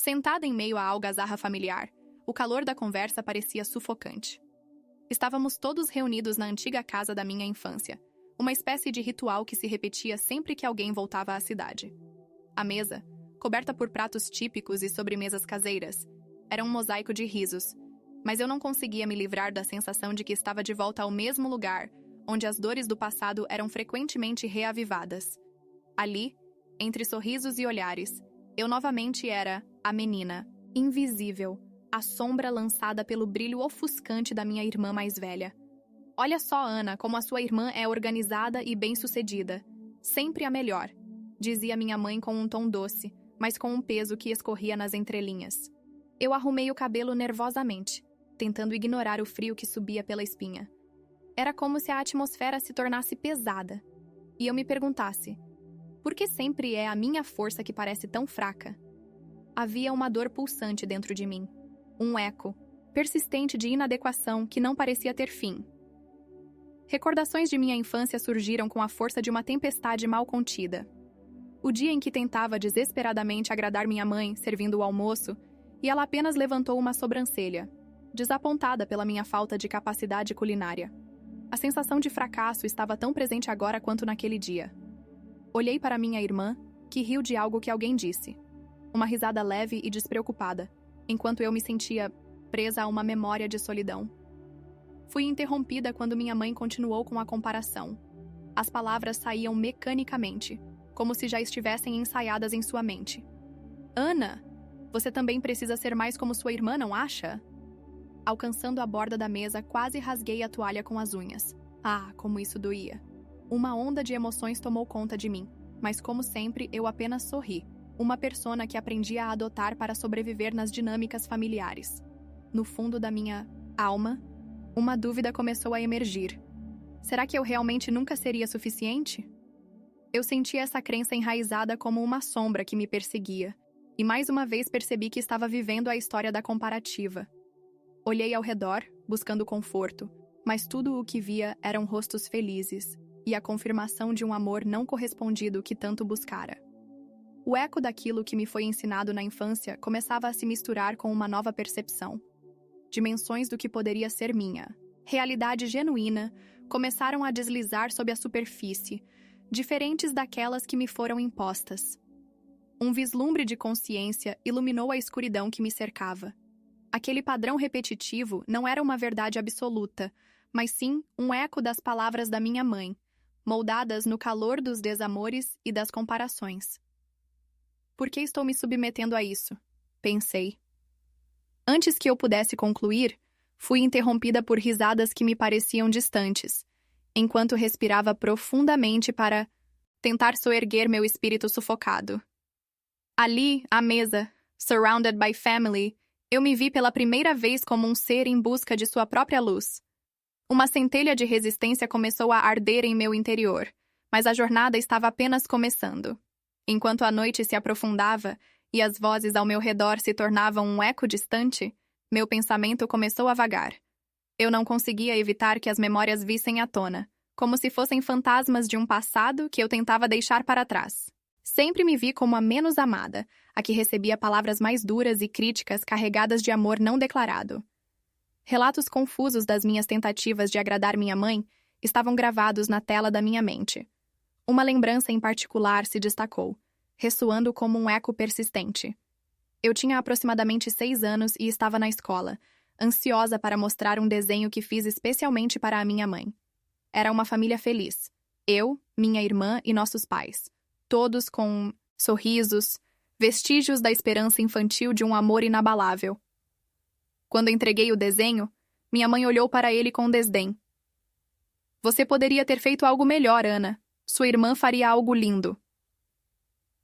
Sentada em meio à algazarra familiar, o calor da conversa parecia sufocante. Estávamos todos reunidos na antiga casa da minha infância, uma espécie de ritual que se repetia sempre que alguém voltava à cidade. A mesa, coberta por pratos típicos e sobremesas caseiras, era um mosaico de risos, mas eu não conseguia me livrar da sensação de que estava de volta ao mesmo lugar, onde as dores do passado eram frequentemente reavivadas. Ali, entre sorrisos e olhares, eu novamente era a menina, invisível, a sombra lançada pelo brilho ofuscante da minha irmã mais velha. Olha só, Ana, como a sua irmã é organizada e bem-sucedida. Sempre a melhor, dizia minha mãe com um tom doce, mas com um peso que escorria nas entrelinhas. Eu arrumei o cabelo nervosamente, tentando ignorar o frio que subia pela espinha. Era como se a atmosfera se tornasse pesada. E eu me perguntasse, por que sempre é a minha força que parece tão fraca? Havia uma dor pulsante dentro de mim. Um eco, persistente de inadequação que não parecia ter fim. Recordações de minha infância surgiram com a força de uma tempestade mal contida. O dia em que tentava desesperadamente agradar minha mãe, servindo o almoço, e ela apenas levantou uma sobrancelha, desapontada pela minha falta de capacidade culinária. A sensação de fracasso estava tão presente agora quanto naquele dia. Olhei para minha irmã, que riu de algo que alguém disse. Uma risada leve e despreocupada, enquanto eu me sentia presa a uma memória de solidão. Fui interrompida quando minha mãe continuou com a comparação. As palavras saíam mecanicamente, como se já estivessem ensaiadas em sua mente. Ana, você também precisa ser mais como sua irmã, não acha? Alcançando a borda da mesa, quase rasguei a toalha com as unhas. Ah, como isso doía. Uma onda de emoções tomou conta de mim, mas como sempre, eu apenas sorri. Uma persona que aprendia a adotar para sobreviver nas dinâmicas familiares. No fundo da minha alma, uma dúvida começou a emergir. Será que eu realmente nunca seria suficiente? Eu sentia essa crença enraizada como uma sombra que me perseguia, e mais uma vez percebi que estava vivendo a história da comparativa. Olhei ao redor, buscando conforto, mas tudo o que via eram rostos felizes e a confirmação de um amor não correspondido que tanto buscara. O eco daquilo que me foi ensinado na infância começava a se misturar com uma nova percepção. Dimensões do que poderia ser minha, realidade genuína, começaram a deslizar sob a superfície, diferentes daquelas que me foram impostas. Um vislumbre de consciência iluminou a escuridão que me cercava. Aquele padrão repetitivo não era uma verdade absoluta, mas sim um eco das palavras da minha mãe, moldadas no calor dos desamores e das comparações. Por que estou me submetendo a isso? Pensei. Antes que eu pudesse concluir, fui interrompida por risadas que me pareciam distantes, enquanto respirava profundamente para tentar soerguer meu espírito sufocado. Ali, à mesa, surrounded by family, eu me vi pela primeira vez como um ser em busca de sua própria luz. Uma centelha de resistência começou a arder em meu interior, mas a jornada estava apenas começando. Enquanto a noite se aprofundava e as vozes ao meu redor se tornavam um eco distante, meu pensamento começou a vagar. Eu não conseguia evitar que as memórias vissem à tona, como se fossem fantasmas de um passado que eu tentava deixar para trás. Sempre me vi como a menos amada, a que recebia palavras mais duras e críticas carregadas de amor não declarado. Relatos confusos das minhas tentativas de agradar minha mãe estavam gravados na tela da minha mente. Uma lembrança em particular se destacou, ressoando como um eco persistente. Eu tinha aproximadamente 6 anos e estava na escola, ansiosa para mostrar um desenho que fiz especialmente para a minha mãe. Era uma família feliz. Eu, minha irmã e nossos pais. Todos com sorrisos, vestígios da esperança infantil de um amor inabalável. Quando entreguei o desenho, minha mãe olhou para ele com desdém. Você poderia ter feito algo melhor, Ana. Sua irmã faria algo lindo.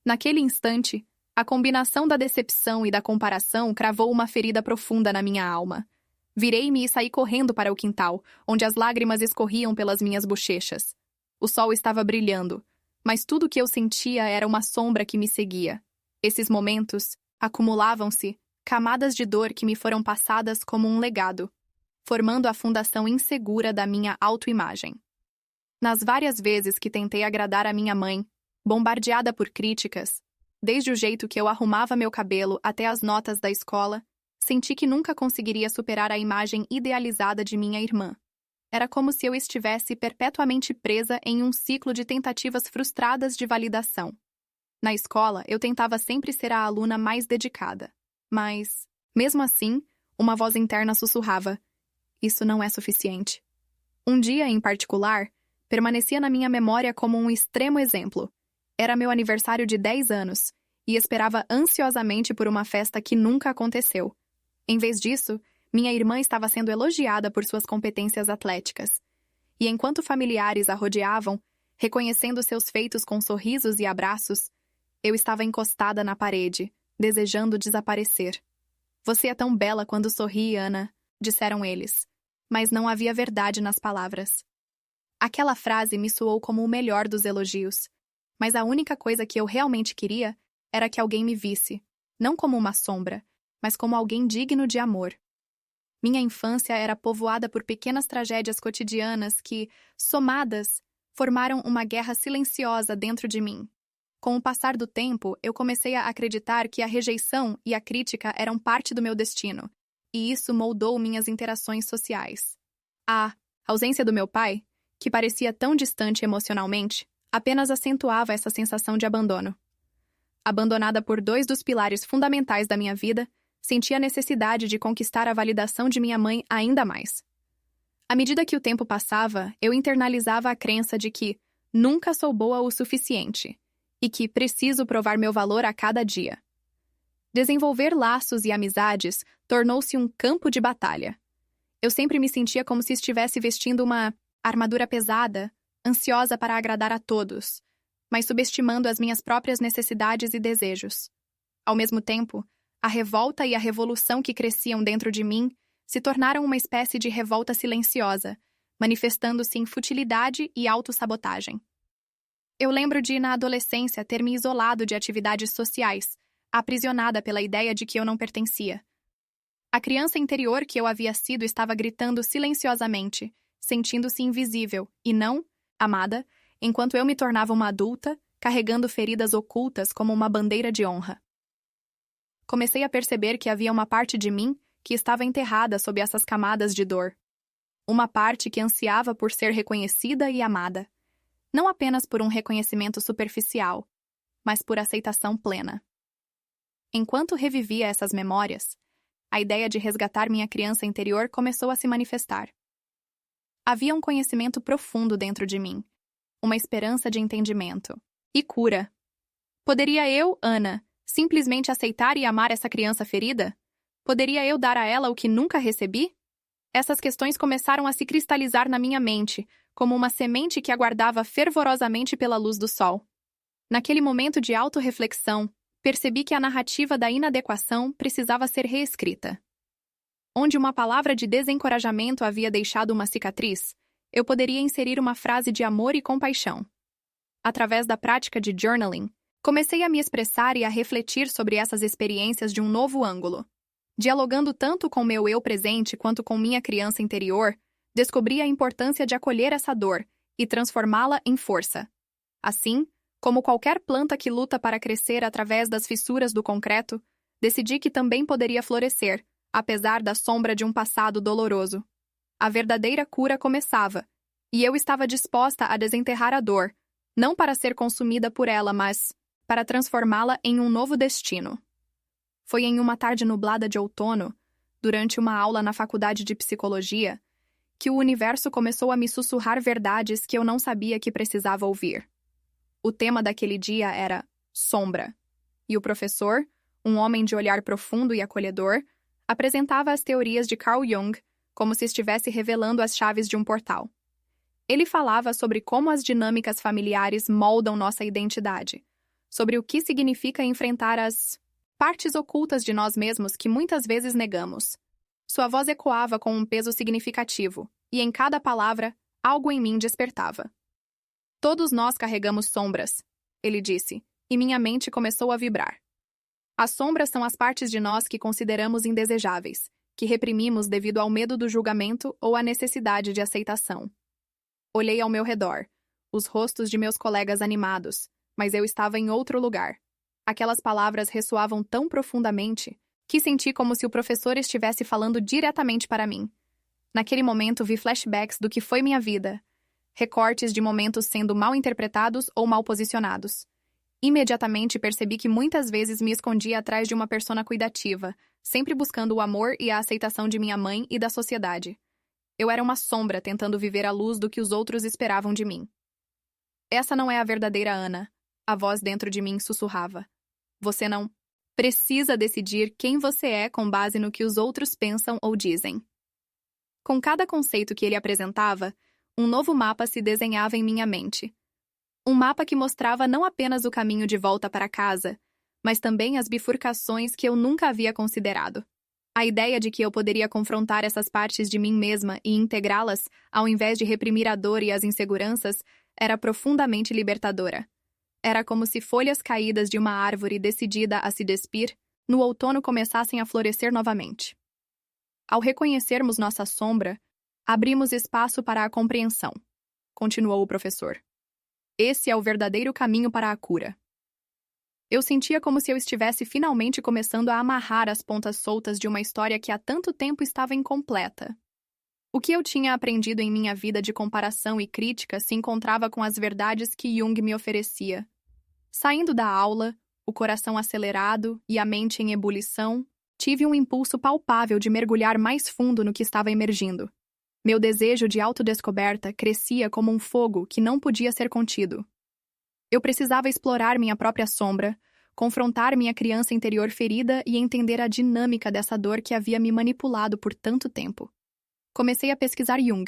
Naquele instante, a combinação da decepção e da comparação cravou uma ferida profunda na minha alma. Virei-me e saí correndo para o quintal, onde as lágrimas escorriam pelas minhas bochechas. O sol estava brilhando, mas tudo o que eu sentia era uma sombra que me seguia. Esses momentos acumulavam-se, camadas de dor que me foram passadas como um legado, formando a fundação insegura da minha autoimagem. Nas várias vezes que tentei agradar a minha mãe, bombardeada por críticas, Desde o jeito que eu arrumava meu cabelo até as notas da escola, senti que nunca conseguiria superar a imagem idealizada de minha irmã. Era como se eu estivesse perpetuamente presa em um ciclo de tentativas frustradas de validação. Na escola, eu tentava sempre ser a aluna mais dedicada. Mas, mesmo assim, uma voz interna sussurrava: isso não é suficiente. Um dia, em particular, permanecia na minha memória como um extremo exemplo. Era meu aniversário de 10 anos, e esperava ansiosamente por uma festa que nunca aconteceu. Em vez disso, minha irmã estava sendo elogiada por suas competências atléticas. E enquanto familiares a rodeavam, reconhecendo seus feitos com sorrisos e abraços, eu estava encostada na parede, desejando desaparecer. Você é tão bela quando sorri, Ana, disseram eles. Mas não havia verdade nas palavras. Aquela frase me soou como o melhor dos elogios. Mas a única coisa que eu realmente queria era que alguém me visse, não como uma sombra, mas como alguém digno de amor. Minha infância era povoada por pequenas tragédias cotidianas que, somadas, formaram uma guerra silenciosa dentro de mim. Com o passar do tempo, eu comecei a acreditar que a rejeição e a crítica eram parte do meu destino, e isso moldou minhas interações sociais. A ausência do meu pai, que parecia tão distante emocionalmente, apenas acentuava essa sensação de abandono. Abandonada por dois dos pilares fundamentais da minha vida, senti a necessidade de conquistar a validação de minha mãe ainda mais. À medida que o tempo passava, eu internalizava a crença de que nunca sou boa o suficiente e que preciso provar meu valor a cada dia. Desenvolver laços e amizades tornou-se um campo de batalha. Eu sempre me sentia como se estivesse vestindo uma armadura pesada, ansiosa para agradar a todos, mas subestimando as minhas próprias necessidades e desejos. Ao mesmo tempo, a revolta e a revolução que cresciam dentro de mim se tornaram uma espécie de revolta silenciosa, manifestando-se em futilidade e autossabotagem. Eu lembro de, na adolescência, ter me isolado de atividades sociais, aprisionada pela ideia de que eu não pertencia. A criança interior que eu havia sido estava gritando silenciosamente, sentindo-se invisível e não amada, enquanto eu me tornava uma adulta, carregando feridas ocultas como uma bandeira de honra. Comecei a perceber que havia uma parte de mim que estava enterrada sob essas camadas de dor. Uma parte que ansiava por ser reconhecida e amada. Não apenas por um reconhecimento superficial, mas por aceitação plena. Enquanto revivia essas memórias, a ideia de resgatar minha criança interior começou a se manifestar. Havia um conhecimento profundo dentro de mim, uma esperança de entendimento e cura. Poderia eu, Ana, simplesmente aceitar e amar essa criança ferida? Poderia eu dar a ela o que nunca recebi? Essas questões começaram a se cristalizar na minha mente, como uma semente que aguardava fervorosamente pela luz do sol. Naquele momento de autorreflexão, percebi que a narrativa da inadequação precisava ser reescrita. Onde uma palavra de desencorajamento havia deixado uma cicatriz, eu poderia inserir uma frase de amor e compaixão. Através da prática de journaling, comecei a me expressar e a refletir sobre essas experiências de um novo ângulo. Dialogando tanto com meu eu presente quanto com minha criança interior, descobri a importância de acolher essa dor e transformá-la em força. Assim, como qualquer planta que luta para crescer através das fissuras do concreto, decidi que também poderia florescer, apesar da sombra de um passado doloroso. A verdadeira cura começava, e eu estava disposta a desenterrar a dor, não para ser consumida por ela, mas para transformá-la em um novo destino. Foi em uma tarde nublada de outono, durante uma aula na faculdade de psicologia, que o universo começou a me sussurrar verdades que eu não sabia que precisava ouvir. O tema daquele dia era sombra, e o professor, um homem de olhar profundo e acolhedor, apresentava as teorias de Carl Jung como se estivesse revelando as chaves de um portal. Ele falava sobre como as dinâmicas familiares moldam nossa identidade, sobre o que significa enfrentar as partes ocultas de nós mesmos que muitas vezes negamos. Sua voz ecoava com um peso significativo, e em cada palavra, algo em mim despertava. Todos nós carregamos sombras, ele disse, e minha mente começou a vibrar. As sombras são as partes de nós que consideramos indesejáveis, que reprimimos devido ao medo do julgamento ou à necessidade de aceitação. Olhei ao meu redor, os rostos de meus colegas animados, mas eu estava em outro lugar. Aquelas palavras ressoavam tão profundamente que senti como se o professor estivesse falando diretamente para mim. Naquele momento, vi flashbacks do que foi minha vida, recortes de momentos sendo mal interpretados ou mal posicionados. Imediatamente percebi que muitas vezes me escondia atrás de uma persona cuidativa, sempre buscando o amor e a aceitação de minha mãe e da sociedade. Eu era uma sombra tentando viver à luz do que os outros esperavam de mim. Essa não é a verdadeira Ana, a voz dentro de mim sussurrava. Você não precisa decidir quem você é com base no que os outros pensam ou dizem. Com cada conceito que ele apresentava, um novo mapa se desenhava em minha mente. Um mapa que mostrava não apenas o caminho de volta para casa, mas também as bifurcações que eu nunca havia considerado. A ideia de que eu poderia confrontar essas partes de mim mesma e integrá-las, ao invés de reprimir a dor e as inseguranças, era profundamente libertadora. Era como se folhas caídas de uma árvore decidida a se despir, no outono começassem a florescer novamente. Ao reconhecermos nossa sombra, abrimos espaço para a compreensão, continuou o professor. Esse é o verdadeiro caminho para a cura. Eu sentia como se eu estivesse finalmente começando a amarrar as pontas soltas de uma história que há tanto tempo estava incompleta. O que eu tinha aprendido em minha vida de comparação e crítica se encontrava com as verdades que Jung me oferecia. Saindo da aula, o coração acelerado e a mente em ebulição, tive um impulso palpável de mergulhar mais fundo no que estava emergindo. Meu desejo de autodescoberta crescia como um fogo que não podia ser contido. Eu precisava explorar minha própria sombra, confrontar minha criança interior ferida e entender a dinâmica dessa dor que havia me manipulado por tanto tempo. Comecei a pesquisar Jung,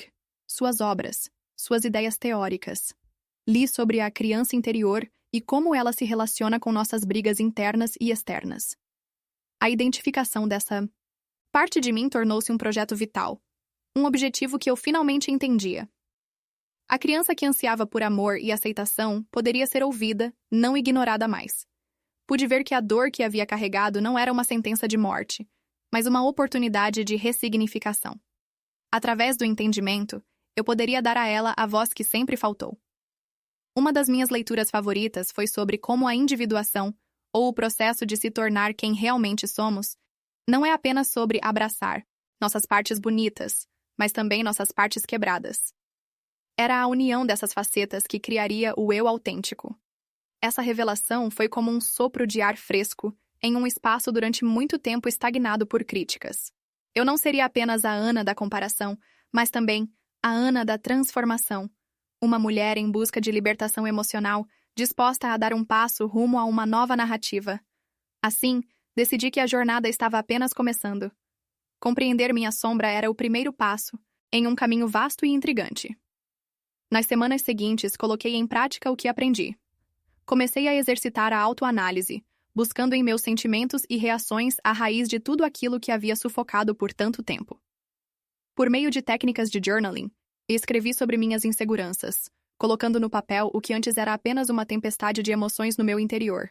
suas obras, suas ideias teóricas. Li sobre a criança interior e como ela se relaciona com nossas brigas internas e externas. A identificação dessa parte de mim tornou-se um projeto vital, um objetivo que eu finalmente entendia. A criança que ansiava por amor e aceitação poderia ser ouvida, não ignorada mais. Pude ver que a dor que havia carregado não era uma sentença de morte, mas uma oportunidade de ressignificação. Através do entendimento, eu poderia dar a ela a voz que sempre faltou. Uma das minhas leituras favoritas foi sobre como a individuação, ou o processo de se tornar quem realmente somos, não é apenas sobre abraçar nossas partes bonitas, mas também nossas partes quebradas. Era a união dessas facetas que criaria o eu autêntico. Essa revelação foi como um sopro de ar fresco em um espaço durante muito tempo estagnado por críticas. Eu não seria apenas a Ana da comparação, mas também a Ana da transformação, uma mulher em busca de libertação emocional, disposta a dar um passo rumo a uma nova narrativa. Assim, decidi que a jornada estava apenas começando. Compreender minha sombra era o primeiro passo, em um caminho vasto e intrigante. Nas semanas seguintes, coloquei em prática o que aprendi. Comecei a exercitar a autoanálise, buscando em meus sentimentos e reações a raiz de tudo aquilo que havia sufocado por tanto tempo. Por meio de técnicas de journaling, escrevi sobre minhas inseguranças, colocando no papel o que antes era apenas uma tempestade de emoções no meu interior.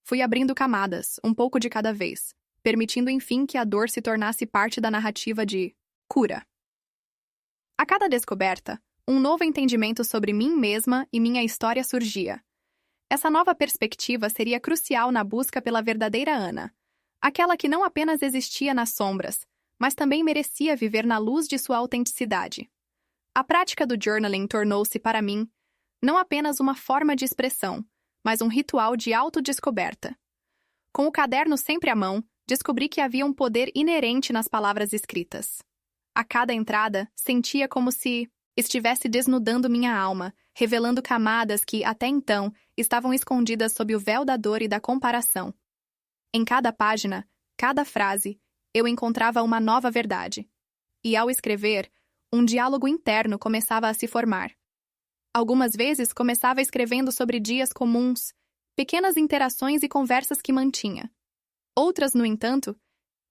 Fui abrindo camadas, um pouco de cada vez, permitindo enfim que a dor se tornasse parte da narrativa de cura. A cada descoberta, um novo entendimento sobre mim mesma e minha história surgia. Essa nova perspectiva seria crucial na busca pela verdadeira Ana, aquela que não apenas existia nas sombras, mas também merecia viver na luz de sua autenticidade. A prática do journaling tornou-se, para mim, não apenas uma forma de expressão, mas um ritual de autodescoberta. Com o caderno sempre à mão, descobri que havia um poder inerente nas palavras escritas. A cada entrada, sentia como se estivesse desnudando minha alma, revelando camadas que, até então, estavam escondidas sob o véu da dor e da comparação. Em cada página, cada frase, eu encontrava uma nova verdade. E, ao escrever, um diálogo interno começava a se formar. Algumas vezes começava escrevendo sobre dias comuns, pequenas interações e conversas que mantinha. Outras, no entanto,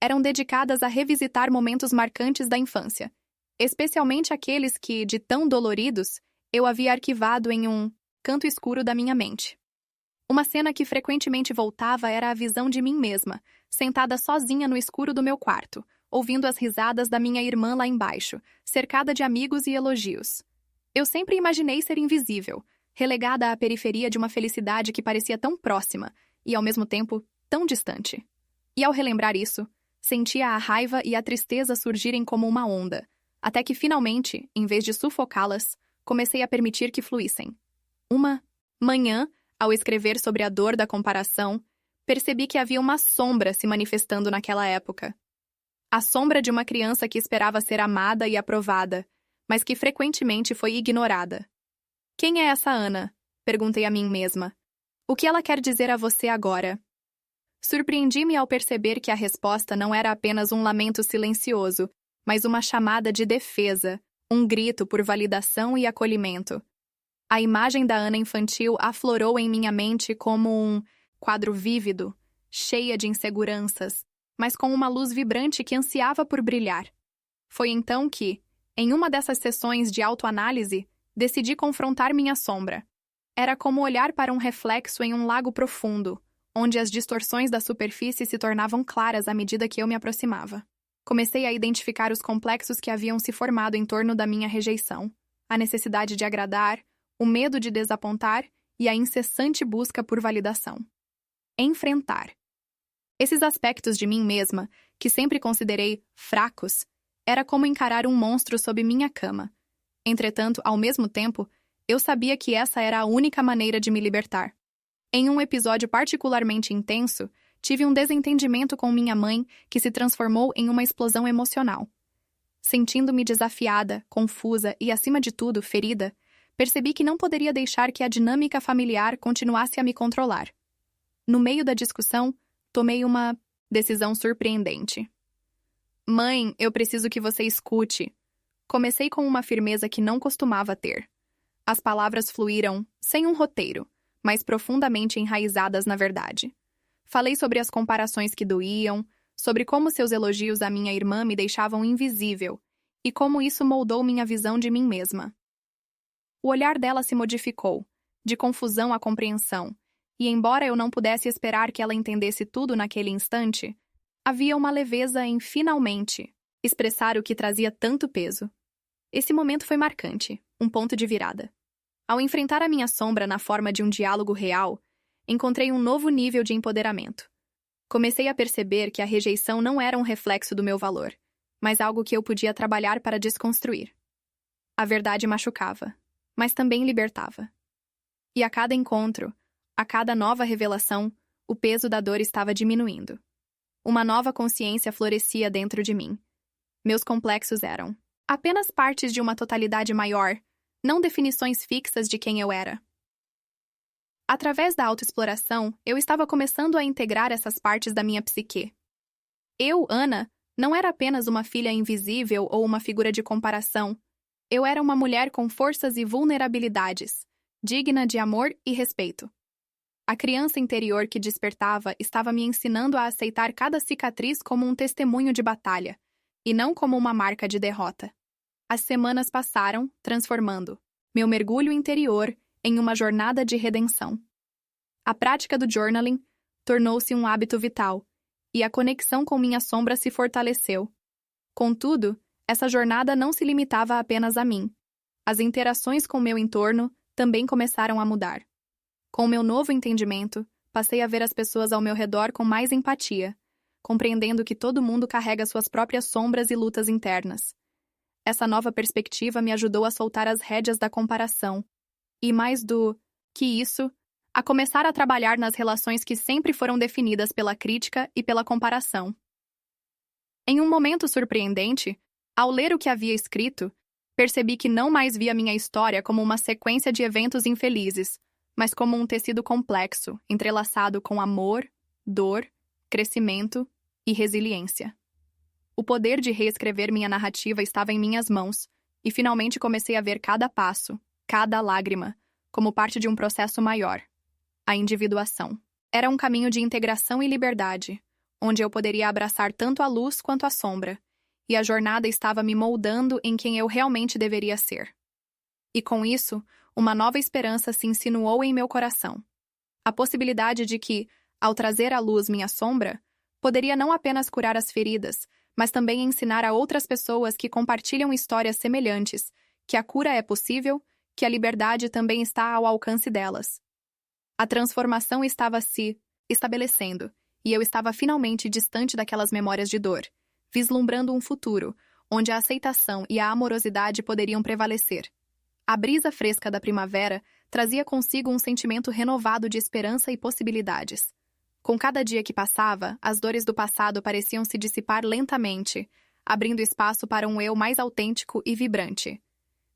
eram dedicadas a revisitar momentos marcantes da infância, especialmente aqueles que, de tão doloridos, eu havia arquivado em um canto escuro da minha mente. Uma cena que frequentemente voltava era a visão de mim mesma, sentada sozinha no escuro do meu quarto, ouvindo as risadas da minha irmã lá embaixo, cercada de amigos e elogios. Eu sempre imaginei ser invisível, relegada à periferia de uma felicidade que parecia tão próxima, e ao mesmo tempo tão distante. E ao relembrar isso, sentia a raiva e a tristeza surgirem como uma onda, até que finalmente, em vez de sufocá-las, comecei a permitir que fluíssem. Uma manhã, ao escrever sobre a dor da comparação, percebi que havia uma sombra se manifestando naquela época. A sombra de uma criança que esperava ser amada e aprovada, mas que frequentemente foi ignorada. Quem é essa Ana? Perguntei a mim mesma. O que ela quer dizer a você agora? Surpreendi-me ao perceber que a resposta não era apenas um lamento silencioso, mas uma chamada de defesa, um grito por validação e acolhimento. A imagem da Ana infantil aflorou em minha mente como um quadro vívido, cheia de inseguranças, mas com uma luz vibrante que ansiava por brilhar. Foi então que, em uma dessas sessões de autoanálise, decidi confrontar minha sombra. Era como olhar para um reflexo em um lago profundo, onde as distorções da superfície se tornavam claras à medida que eu me aproximava. Comecei a identificar os complexos que haviam se formado em torno da minha rejeição, a necessidade de agradar, o medo de desapontar e a incessante busca por validação. Enfrentar. Esses aspectos de mim mesma, que sempre considerei fracos, era como encarar um monstro sob minha cama. Entretanto, ao mesmo tempo, eu sabia que essa era a única maneira de me libertar. Em um episódio particularmente intenso, tive um desentendimento com minha mãe que se transformou em uma explosão emocional. Sentindo-me desafiada, confusa e, acima de tudo, ferida, percebi que não poderia deixar que a dinâmica familiar continuasse a me controlar. No meio da discussão, tomei uma decisão surpreendente. Mãe, eu preciso que você escute. Comecei com uma firmeza que não costumava ter. As palavras fluíram, sem um roteiro, mas profundamente enraizadas na verdade. Falei sobre as comparações que doíam, sobre como seus elogios à minha irmã me deixavam invisível e como isso moldou minha visão de mim mesma. O olhar dela se modificou, de confusão a compreensão, e embora eu não pudesse esperar que ela entendesse tudo naquele instante, havia uma leveza em finalmente expressar o que trazia tanto peso. Esse momento foi marcante, um ponto de virada. Ao enfrentar a minha sombra na forma de um diálogo real, encontrei um novo nível de empoderamento. Comecei a perceber que a rejeição não era um reflexo do meu valor, mas algo que eu podia trabalhar para desconstruir. A verdade machucava, mas também libertava. E a cada encontro, a cada nova revelação, o peso da dor estava diminuindo. Uma nova consciência florescia dentro de mim. Meus complexos eram apenas partes de uma totalidade maior, não definições fixas de quem eu era. Através da autoexploração, eu estava começando a integrar essas partes da minha psique. Eu, Ana, não era apenas uma filha invisível ou uma figura de comparação. Eu era uma mulher com forças e vulnerabilidades, digna de amor e respeito. A criança interior que despertava estava me ensinando a aceitar cada cicatriz como um testemunho de batalha, e não como uma marca de derrota. As semanas passaram, transformando meu mergulho interior em uma jornada de redenção. A prática do journaling tornou-se um hábito vital, e a conexão com minha sombra se fortaleceu. Contudo, essa jornada não se limitava apenas a mim. As interações com meu entorno também começaram a mudar. Com meu novo entendimento, passei a ver as pessoas ao meu redor com mais empatia, compreendendo que todo mundo carrega suas próprias sombras e lutas internas. Essa nova perspectiva me ajudou a soltar as rédeas da comparação, e mais do que isso, a começar a trabalhar nas relações que sempre foram definidas pela crítica e pela comparação. Em um momento surpreendente, ao ler o que havia escrito, percebi que não mais via minha história como uma sequência de eventos infelizes, mas como um tecido complexo, entrelaçado com amor, dor, crescimento e resiliência. O poder de reescrever minha narrativa estava em minhas mãos, e finalmente comecei a ver cada passo, cada lágrima, como parte de um processo maior, a individuação. Era um caminho de integração e liberdade, onde eu poderia abraçar tanto a luz quanto a sombra, e a jornada estava me moldando em quem eu realmente deveria ser. E com isso, uma nova esperança se insinuou em meu coração. A possibilidade de que, ao trazer à luz minha sombra, poderia não apenas curar as feridas, mas também ensinar a outras pessoas que compartilham histórias semelhantes que a cura é possível, que a liberdade também está ao alcance delas. A transformação estava se estabelecendo, e eu estava finalmente distante daquelas memórias de dor, vislumbrando um futuro onde a aceitação e a amorosidade poderiam prevalecer. A brisa fresca da primavera trazia consigo um sentimento renovado de esperança e possibilidades. Com cada dia que passava, as dores do passado pareciam se dissipar lentamente, abrindo espaço para um eu mais autêntico e vibrante.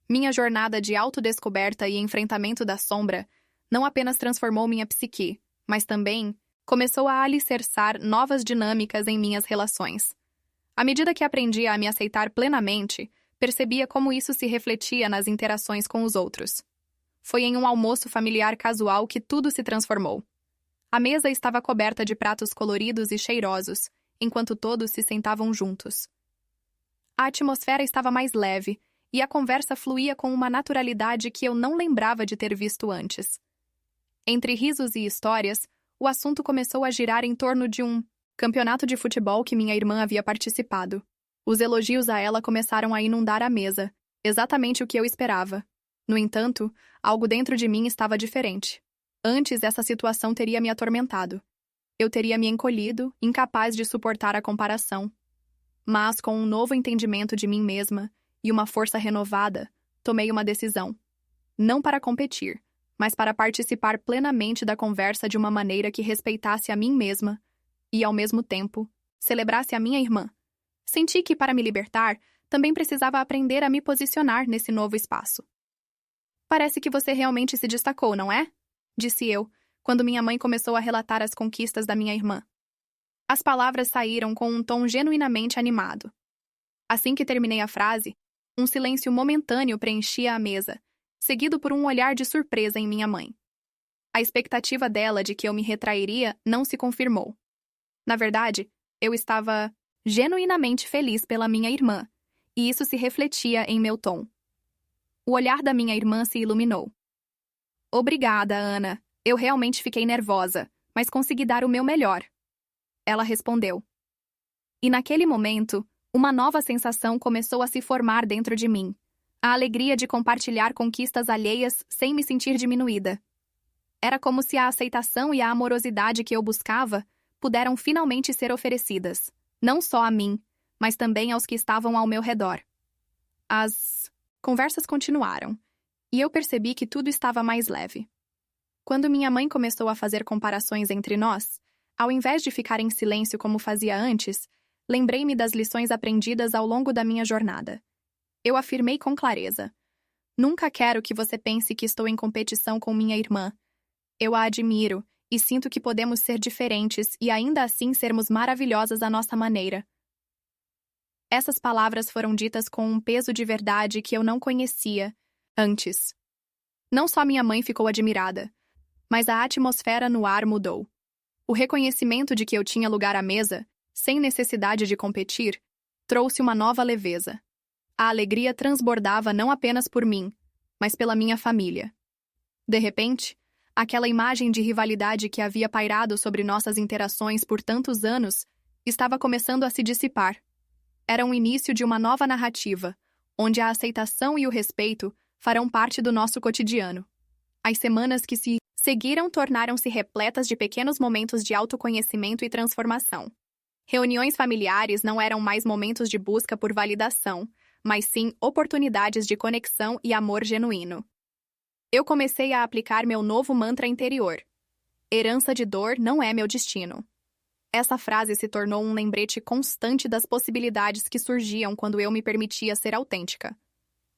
Minha jornada de autodescoberta e enfrentamento da sombra não apenas transformou minha psique, mas também começou a alicerçar novas dinâmicas em minhas relações. À medida que aprendia a me aceitar plenamente, percebia como isso se refletia nas interações com os outros. Foi em um almoço familiar casual que tudo se transformou. A mesa estava coberta de pratos coloridos e cheirosos, enquanto todos se sentavam juntos. A atmosfera estava mais leve, e a conversa fluía com uma naturalidade que eu não lembrava de ter visto antes. Entre risos e histórias, o assunto começou a girar em torno de um campeonato de futebol que minha irmã havia participado. Os elogios a ela começaram a inundar a mesa, exatamente o que eu esperava. No entanto, algo dentro de mim estava diferente. Antes, essa situação teria me atormentado. Eu teria me encolhido, incapaz de suportar a comparação. Mas, com um novo entendimento de mim mesma e uma força renovada, tomei uma decisão. Não para competir, mas para participar plenamente da conversa de uma maneira que respeitasse a mim mesma e, ao mesmo tempo, celebrasse a minha irmã. Senti que, para me libertar, também precisava aprender a me posicionar nesse novo espaço. Parece que você realmente se destacou, não é? Disse eu, quando minha mãe começou a relatar as conquistas da minha irmã. As palavras saíram com um tom genuinamente animado. Assim que terminei a frase, um silêncio momentâneo preenchia a mesa, seguido por um olhar de surpresa em minha mãe. A expectativa dela de que eu me retrairia não se confirmou. Na verdade, eu estava genuinamente feliz pela minha irmã, e isso se refletia em meu tom. O olhar da minha irmã se iluminou. Obrigada, Ana. Eu realmente fiquei nervosa, mas consegui dar o meu melhor. Ela respondeu. E naquele momento, uma nova sensação começou a se formar dentro de mim. A alegria de compartilhar conquistas alheias sem me sentir diminuída. Era como se a aceitação e a amorosidade que eu buscava puderam finalmente ser oferecidas, não só a mim, mas também aos que estavam ao meu redor. As conversas continuaram, e eu percebi que tudo estava mais leve. Quando minha mãe começou a fazer comparações entre nós, ao invés de ficar em silêncio como fazia antes, lembrei-me das lições aprendidas ao longo da minha jornada. Eu afirmei com clareza. Nunca quero que você pense que estou em competição com minha irmã. Eu a admiro e sinto que podemos ser diferentes e ainda assim sermos maravilhosas à nossa maneira. Essas palavras foram ditas com um peso de verdade que eu não conhecia antes. Não só minha mãe ficou admirada, mas a atmosfera no ar mudou. O reconhecimento de que eu tinha lugar à mesa, sem necessidade de competir, trouxe uma nova leveza. A alegria transbordava não apenas por mim, mas pela minha família. De repente, aquela imagem de rivalidade que havia pairado sobre nossas interações por tantos anos estava começando a se dissipar. Era um início de uma nova narrativa, onde a aceitação e o respeito farão parte do nosso cotidiano. As semanas que se seguiram tornaram-se repletas de pequenos momentos de autoconhecimento e transformação. Reuniões familiares não eram mais momentos de busca por validação, mas sim oportunidades de conexão e amor genuíno. Eu comecei a aplicar meu novo mantra interior. Herança de dor não é meu destino. Essa frase se tornou um lembrete constante das possibilidades que surgiam quando eu me permitia ser autêntica.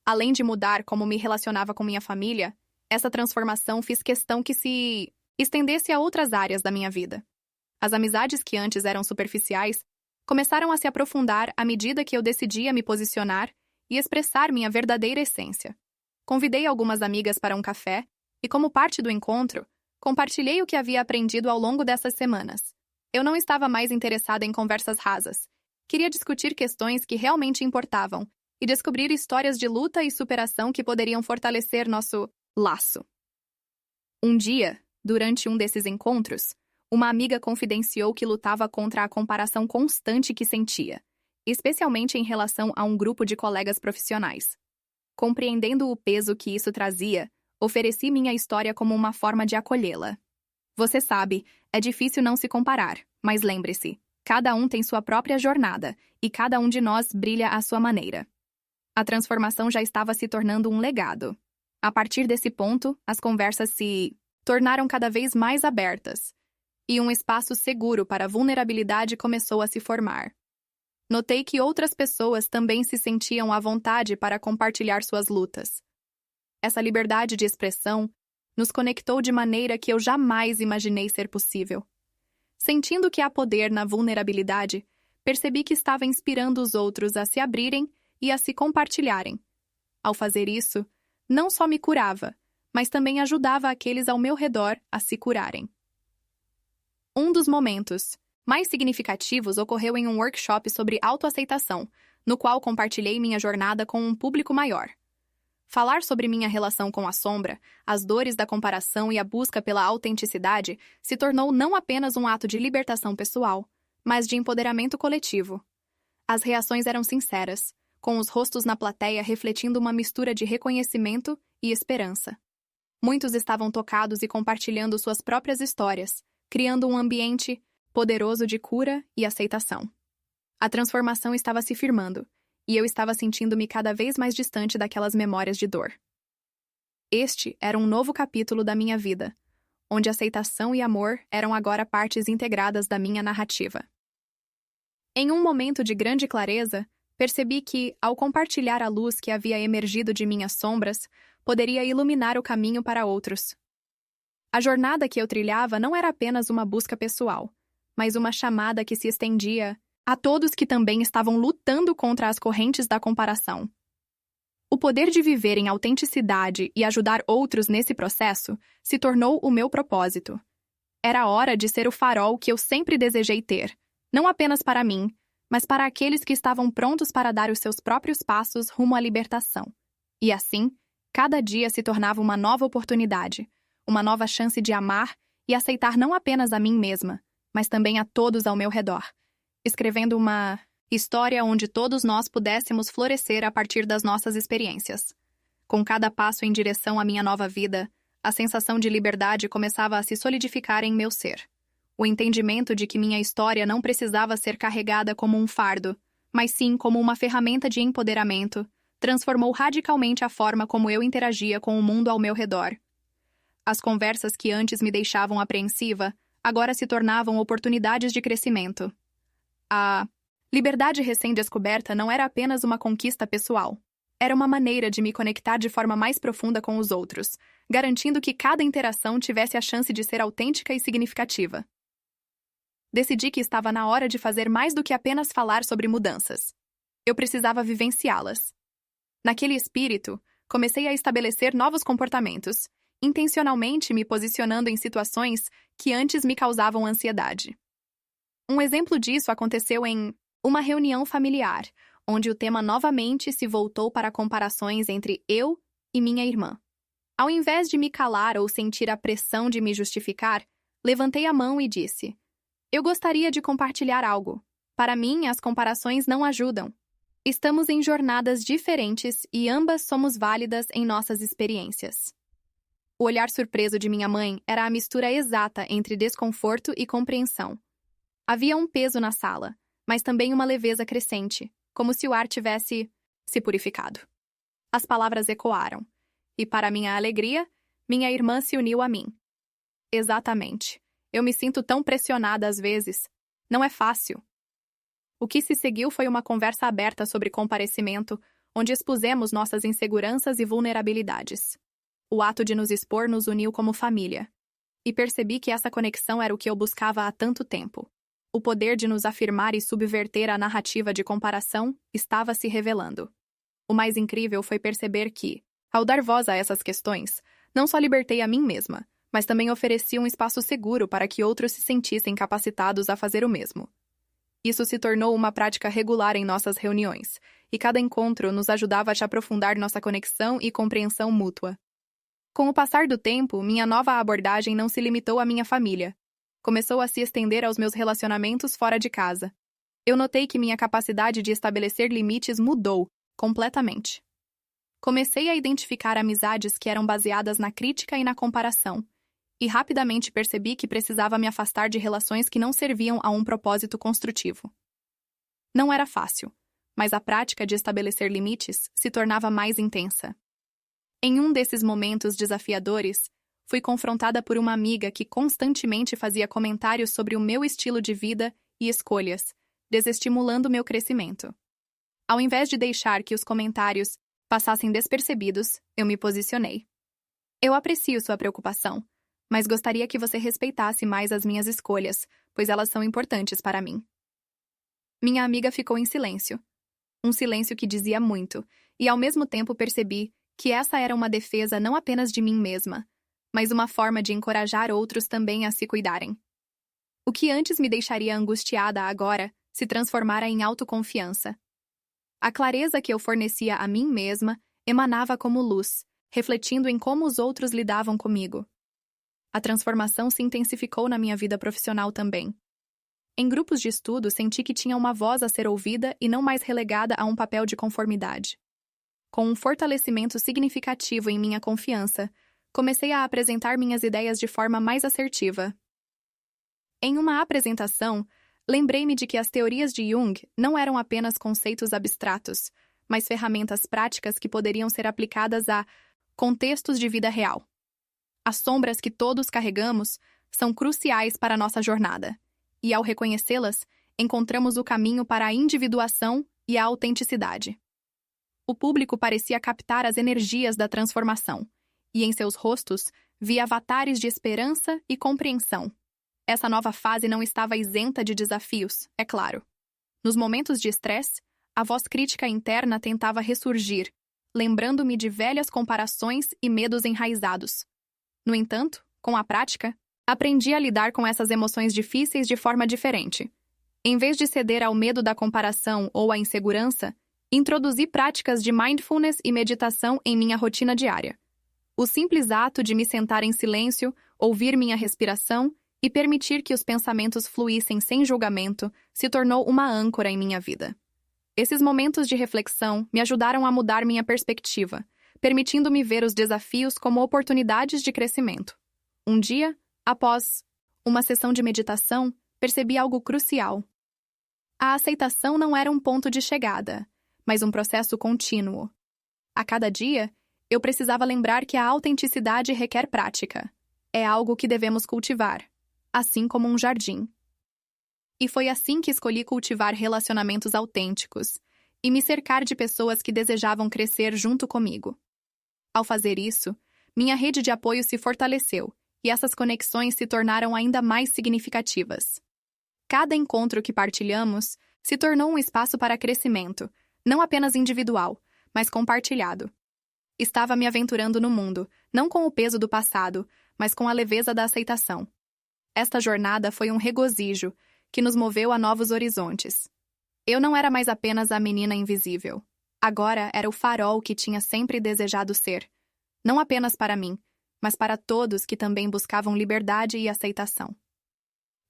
Além de mudar como me relacionava com minha família, essa transformação fiz questão que se estendesse a outras áreas da minha vida. As amizades que antes eram superficiais começaram a se aprofundar à medida que eu decidia me posicionar e expressar minha verdadeira essência. Convidei algumas amigas para um café e, como parte do encontro, compartilhei o que havia aprendido ao longo dessas semanas. Eu não estava mais interessada em conversas rasas. Queria discutir questões que realmente importavam e descobrir histórias de luta e superação que poderiam fortalecer nosso laço. Um dia, durante um desses encontros, uma amiga confidenciou que lutava contra a comparação constante que sentia, especialmente em relação a um grupo de colegas profissionais. Compreendendo o peso que isso trazia, ofereci minha história como uma forma de acolhê-la. Você sabe, é difícil não se comparar, mas lembre-se, cada um tem sua própria jornada, e cada um de nós brilha à sua maneira. A transformação já estava se tornando um legado. A partir desse ponto, as conversas se tornaram cada vez mais abertas, e um espaço seguro para a vulnerabilidade começou a se formar. Notei que outras pessoas também se sentiam à vontade para compartilhar suas lutas. Essa liberdade de expressão nos conectou de maneira que eu jamais imaginei ser possível. Sentindo que há poder na vulnerabilidade, percebi que estava inspirando os outros a se abrirem e a se compartilharem. Ao fazer isso, não só me curava, mas também ajudava aqueles ao meu redor a se curarem. Um dos momentos mais significativos ocorreu em um workshop sobre autoaceitação, no qual compartilhei minha jornada com um público maior. Falar sobre minha relação com a sombra, as dores da comparação e a busca pela autenticidade se tornou não apenas um ato de libertação pessoal, mas de empoderamento coletivo. As reações eram sinceras, com os rostos na plateia refletindo uma mistura de reconhecimento e esperança. Muitos estavam tocados e compartilhando suas próprias histórias, criando um ambiente poderoso de cura e aceitação. A transformação estava se firmando, e eu estava sentindo-me cada vez mais distante daquelas memórias de dor. Este era um novo capítulo da minha vida, onde aceitação e amor eram agora partes integradas da minha narrativa. Em um momento de grande clareza, percebi que, ao compartilhar a luz que havia emergido de minhas sombras, poderia iluminar o caminho para outros. A jornada que eu trilhava não era apenas uma busca pessoal, mas uma chamada que se estendia a todos que também estavam lutando contra as correntes da comparação. O poder de viver em autenticidade e ajudar outros nesse processo se tornou o meu propósito. Era hora de ser o farol que eu sempre desejei ter, não apenas para mim, mas para aqueles que estavam prontos para dar os seus próprios passos rumo à libertação. E assim, cada dia se tornava uma nova oportunidade, uma nova chance de amar e aceitar não apenas a mim mesma, mas também a todos ao meu redor, escrevendo uma história onde todos nós pudéssemos florescer a partir das nossas experiências. Com cada passo em direção à minha nova vida, a sensação de liberdade começava a se solidificar em meu ser. O entendimento de que minha história não precisava ser carregada como um fardo, mas sim como uma ferramenta de empoderamento, transformou radicalmente a forma como eu interagia com o mundo ao meu redor. As conversas que antes me deixavam apreensiva, agora se tornavam oportunidades de crescimento. A liberdade recém-descoberta não era apenas uma conquista pessoal. Era uma maneira de me conectar de forma mais profunda com os outros, garantindo que cada interação tivesse a chance de ser autêntica e significativa. Decidi que estava na hora de fazer mais do que apenas falar sobre mudanças. Eu precisava vivenciá-las. Naquele espírito, comecei a estabelecer novos comportamentos, intencionalmente me posicionando em situações que antes me causavam ansiedade. Um exemplo disso aconteceu em uma reunião familiar, onde o tema novamente se voltou para comparações entre eu e minha irmã. Ao invés de me calar ou sentir a pressão de me justificar, levantei a mão e disse: "Eu gostaria de compartilhar algo. Para mim, as comparações não ajudam. Estamos em jornadas diferentes e ambas somos válidas em nossas experiências." O olhar surpreso de minha mãe era a mistura exata entre desconforto e compreensão. Havia um peso na sala, mas também uma leveza crescente, como se o ar tivesse se purificado. As palavras ecoaram, e para minha alegria, minha irmã se uniu a mim. Exatamente. Eu me sinto tão pressionada às vezes. Não é fácil. O que se seguiu foi uma conversa aberta sobre comparecimento, onde expusemos nossas inseguranças e vulnerabilidades. O ato de nos expor nos uniu como família. E percebi que essa conexão era o que eu buscava há tanto tempo. O poder de nos afirmar e subverter a narrativa de comparação estava se revelando. O mais incrível foi perceber que, ao dar voz a essas questões, não só libertei a mim mesma, mas também ofereci um espaço seguro para que outros se sentissem capacitados a fazer o mesmo. Isso se tornou uma prática regular em nossas reuniões, e cada encontro nos ajudava a aprofundar nossa conexão e compreensão mútua. Com o passar do tempo, minha nova abordagem não se limitou à minha família. Começou a se estender aos meus relacionamentos fora de casa. Eu notei que minha capacidade de estabelecer limites mudou completamente. Comecei a identificar amizades que eram baseadas na crítica e na comparação, e rapidamente percebi que precisava me afastar de relações que não serviam a um propósito construtivo. Não era fácil, mas a prática de estabelecer limites se tornava mais intensa. Em um desses momentos desafiadores, fui confrontada por uma amiga que constantemente fazia comentários sobre o meu estilo de vida e escolhas, desestimulando meu crescimento. Ao invés de deixar que os comentários passassem despercebidos, eu me posicionei. Eu aprecio sua preocupação, mas gostaria que você respeitasse mais as minhas escolhas, pois elas são importantes para mim. Minha amiga ficou em silêncio. Um silêncio que dizia muito, e ao mesmo tempo percebi que essa era uma defesa não apenas de mim mesma, mas uma forma de encorajar outros também a se cuidarem. O que antes me deixaria angustiada agora se transformara em autoconfiança. A clareza que eu fornecia a mim mesma emanava como luz, refletindo em como os outros lidavam comigo. A transformação se intensificou na minha vida profissional também. Em grupos de estudo, senti que tinha uma voz a ser ouvida e não mais relegada a um papel de conformidade. Com um fortalecimento significativo em minha confiança, comecei a apresentar minhas ideias de forma mais assertiva. Em uma apresentação, lembrei-me de que as teorias de Jung não eram apenas conceitos abstratos, mas ferramentas práticas que poderiam ser aplicadas a contextos de vida real. As sombras que todos carregamos são cruciais para a nossa jornada, e ao reconhecê-las, encontramos o caminho para a individuação e a autenticidade. O público parecia captar as energias da transformação, e em seus rostos via avatares de esperança e compreensão. Essa nova fase não estava isenta de desafios, é claro. Nos momentos de estresse, a voz crítica interna tentava ressurgir, lembrando-me de velhas comparações e medos enraizados. No entanto, com a prática, aprendi a lidar com essas emoções difíceis de forma diferente. Em vez de ceder ao medo da comparação ou à insegurança, introduzi práticas de mindfulness e meditação em minha rotina diária. O simples ato de me sentar em silêncio, ouvir minha respiração e permitir que os pensamentos fluíssem sem julgamento se tornou uma âncora em minha vida. Esses momentos de reflexão me ajudaram a mudar minha perspectiva, permitindo-me ver os desafios como oportunidades de crescimento. Um dia, após uma sessão de meditação, percebi algo crucial. A aceitação não era um ponto de chegada, mas um processo contínuo. A cada dia, eu precisava lembrar que a autenticidade requer prática. É algo que devemos cultivar, assim como um jardim. E foi assim que escolhi cultivar relacionamentos autênticos e me cercar de pessoas que desejavam crescer junto comigo. Ao fazer isso, minha rede de apoio se fortaleceu e essas conexões se tornaram ainda mais significativas. Cada encontro que partilhamos se tornou um espaço para crescimento, não apenas individual, mas compartilhado. Estava me aventurando no mundo, não com o peso do passado, mas com a leveza da aceitação. Esta jornada foi um regozijo que nos moveu a novos horizontes. Eu não era mais apenas a menina invisível. Agora era o farol que tinha sempre desejado ser. Não apenas para mim, mas para todos que também buscavam liberdade e aceitação.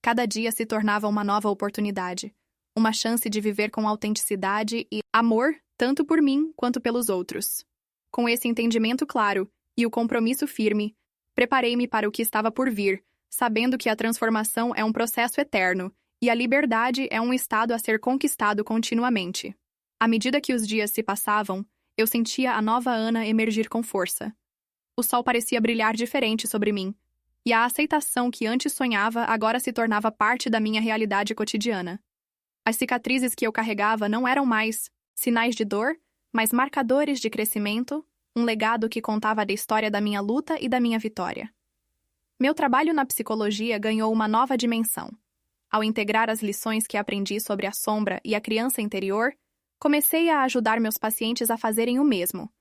Cada dia se tornava uma nova oportunidade, uma chance de viver com autenticidade e amor, tanto por mim quanto pelos outros. Com esse entendimento claro e o compromisso firme, preparei-me para o que estava por vir, sabendo que a transformação é um processo eterno e a liberdade é um estado a ser conquistado continuamente. À medida que os dias se passavam, eu sentia a nova Ana emergir com força. O sol parecia brilhar diferente sobre mim, e a aceitação que antes sonhava agora se tornava parte da minha realidade cotidiana. As cicatrizes que eu carregava não eram mais sinais de dor, mas marcadores de crescimento, um legado que contava da história da minha luta e da minha vitória. Meu trabalho na psicologia ganhou uma nova dimensão. Ao integrar as lições que aprendi sobre a sombra e a criança interior, comecei a ajudar meus pacientes a fazerem o mesmo.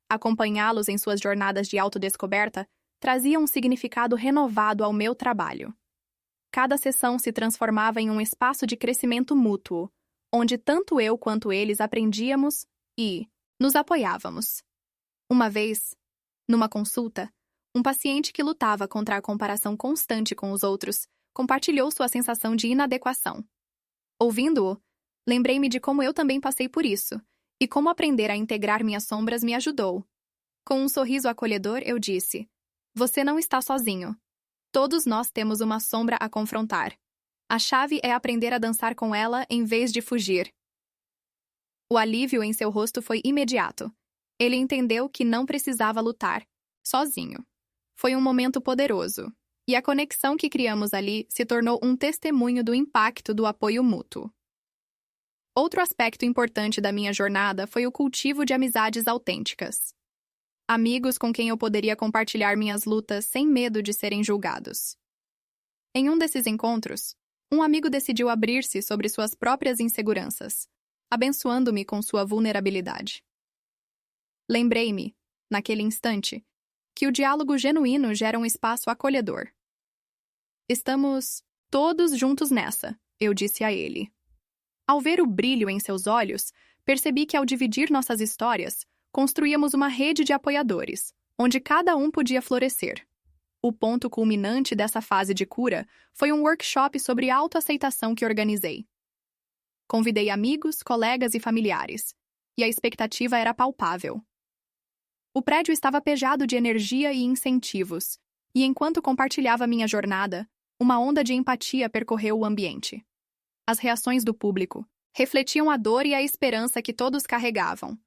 Acompanhá-los em suas jornadas de autodescoberta trazia um significado renovado ao meu trabalho. Cada sessão se transformava em um espaço de crescimento mútuo, onde tanto eu quanto eles aprendíamos e nos apoiávamos. Uma vez, numa consulta, um paciente que lutava contra a comparação constante com os outros compartilhou sua sensação de inadequação. Ouvindo-o, lembrei-me de como eu também passei por isso e como aprender a integrar minhas sombras me ajudou. Com um sorriso acolhedor, eu disse: "Você não está sozinho. Todos nós temos uma sombra a confrontar. A chave é aprender a dançar com ela em vez de fugir. O alívio em seu rosto foi imediato. Ele entendeu que não precisava lutar, sozinho. Foi um momento poderoso, e a conexão que criamos ali se tornou um testemunho do impacto do apoio mútuo. Outro aspecto importante da minha jornada foi o cultivo de amizades autênticas. Amigos com quem eu poderia compartilhar minhas lutas sem medo de serem julgados. Em um desses encontros, um amigo decidiu abrir-se sobre suas próprias inseguranças, abençoando-me com sua vulnerabilidade. Lembrei-me, naquele instante, que o diálogo genuíno gera um espaço acolhedor. Estamos todos juntos nessa, eu disse a ele. Ao ver o brilho em seus olhos, percebi que ao dividir nossas histórias, construíamos uma rede de apoiadores, onde cada um podia florescer. O ponto culminante dessa fase de cura foi um workshop sobre autoaceitação que organizei. Convidei amigos, colegas e familiares, e a expectativa era palpável. O prédio estava pejado de energia e incentivos, e enquanto compartilhava minha jornada, uma onda de empatia percorreu o ambiente. As reações do público refletiam a dor e a esperança que todos carregavam.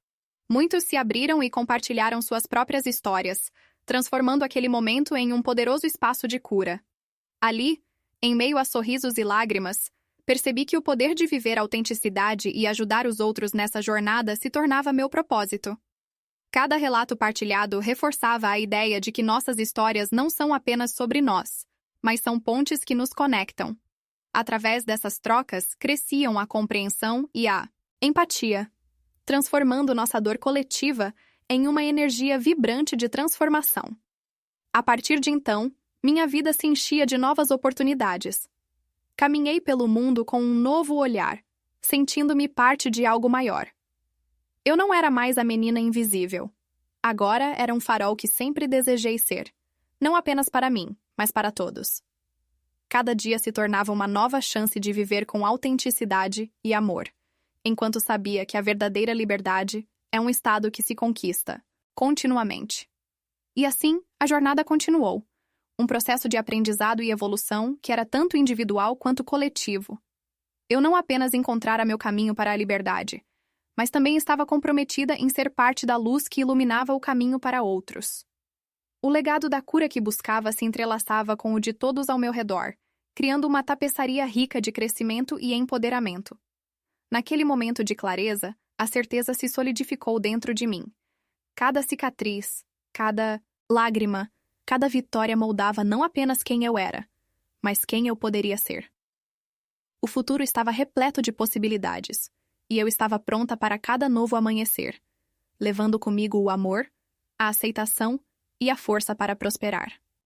Muitos se abriram e compartilharam suas próprias histórias, transformando aquele momento em um poderoso espaço de cura. Ali, em meio a sorrisos e lágrimas, percebi que o poder de viver autenticidade e ajudar os outros nessa jornada se tornava meu propósito. Cada relato partilhado reforçava a ideia de que nossas histórias não são apenas sobre nós, mas são pontes que nos conectam. Através dessas trocas, cresciam a compreensão e a empatia, transformando nossa dor coletiva em uma energia vibrante de transformação. A partir de então, minha vida se enchia de novas oportunidades. Caminhei pelo mundo com um novo olhar, sentindo-me parte de algo maior. Eu não era mais a menina invisível. Agora era um farol que sempre desejei ser, não apenas para mim, mas para todos. Cada dia se tornava uma nova chance de viver com autenticidade e amor, enquanto sabia que a verdadeira liberdade é um estado que se conquista, continuamente. E assim, a jornada continuou. Um processo de aprendizado e evolução que era tanto individual quanto coletivo. Eu não apenas encontrara meu caminho para a liberdade, mas também estava comprometida em ser parte da luz que iluminava o caminho para outros. O legado da cura que buscava se entrelaçava com o de todos ao meu redor, criando uma tapeçaria rica de crescimento e empoderamento. Naquele momento de clareza, a certeza se solidificou dentro de mim. Cada cicatriz, cada lágrima, cada vitória moldava não apenas quem eu era, mas quem eu poderia ser. O futuro estava repleto de possibilidades, e eu estava pronta para cada novo amanhecer, levando comigo o amor, a aceitação e a força para prosperar.